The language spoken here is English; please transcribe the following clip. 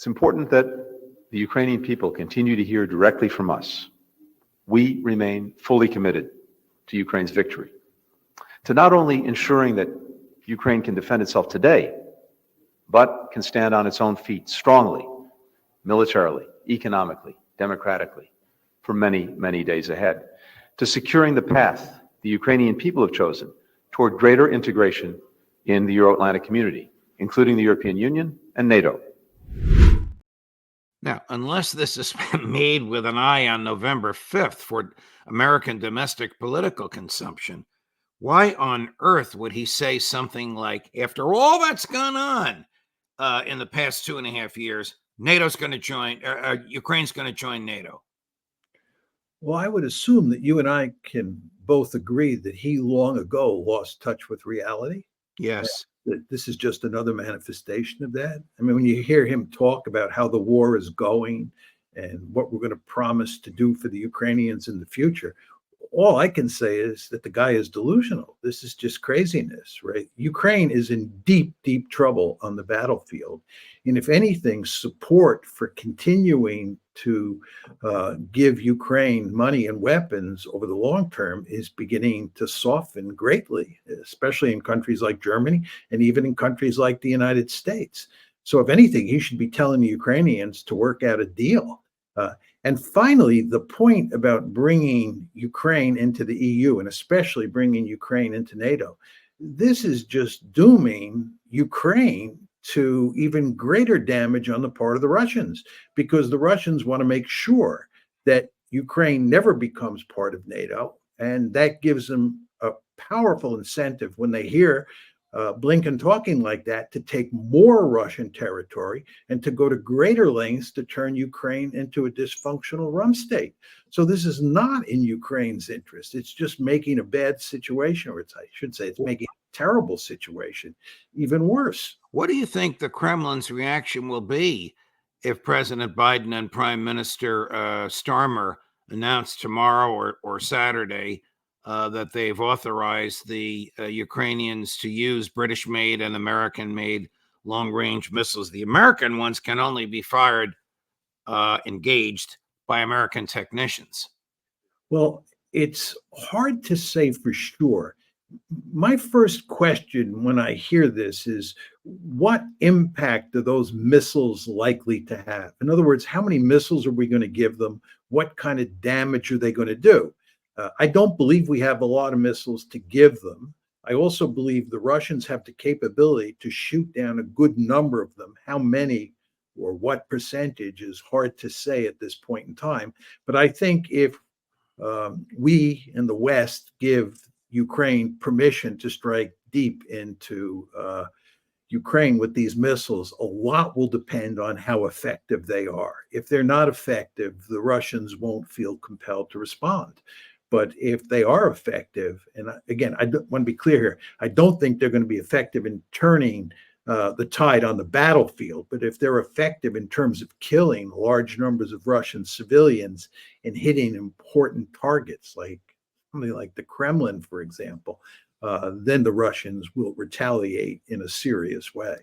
It's important that the Ukrainian people continue to hear directly from us. We remain fully committed to Ukraine's victory, to not only ensuring that Ukraine can defend itself today, but can stand on its own feet strongly, militarily, economically, democratically, for many, many days ahead, to securing the path the Ukrainian people have chosen toward greater integration in the Euro-Atlantic community, including the European Union and NATO. Now, unless this is made with an eye on November 5th for American domestic political consumption, why on earth would he say something like, after all that's gone on in the past 2.5 years, NATO's going to join, Ukraine's going to join NATO? Well, I would assume that you and I can both agree that he long ago lost touch with reality. Yes. That this is just another manifestation of that. I mean, when you hear him talk about how the war is going and what we're going to promise to do for the Ukrainians in the future, all I can say is that the guy is delusional. This is just craziness, right? Ukraine is in deep, deep trouble on the battlefield. And if anything, support for continuing to give Ukraine money and weapons over the long term is beginning to soften greatly, especially in countries like Germany and even in countries like the United States. So if anything, he should be telling the Ukrainians to work out a deal. And finally, the point about bringing Ukraine into the EU and especially bringing Ukraine into NATO, this is just dooming Ukraine to even greater damage on the part of the Russians, because the Russians want to make sure that Ukraine never becomes part of NATO. And that gives them a powerful incentive when they hear Blinken talking like that, to take more Russian territory and to go to greater lengths to turn Ukraine into a dysfunctional rump state. So this is not in Ukraine's interest. It's just making a bad situation, or I should say it's making a terrible situation even worse. What do you think the Kremlin's reaction will be if President Biden and Prime Minister Starmer announce tomorrow or Saturday that they've authorized the Ukrainians to use British-made and American-made long-range missiles? The American ones can only be fired, engaged by American technicians. Well, it's hard to say for sure. My first question when I hear this is, what impact are those missiles likely to have? In other words, how many missiles are we going to give them? What kind of damage are they going to do? I don't believe we have a lot of missiles to give them. I also believe the Russians have the capability to shoot down a good number of them. How many or what percentage is hard to say at this point in time. But I think if we in the West give Ukraine permission to strike deep into Ukraine with these missiles, a lot will depend on how effective they are. If they're not effective, the Russians won't feel compelled to respond. But if they are effective, and again, I want to be clear here, I don't think they're going to be effective in turning the tide on the battlefield. But if they're effective in terms of killing large numbers of Russian civilians and hitting important targets, like something like the Kremlin, for example, then the Russians will retaliate in a serious way.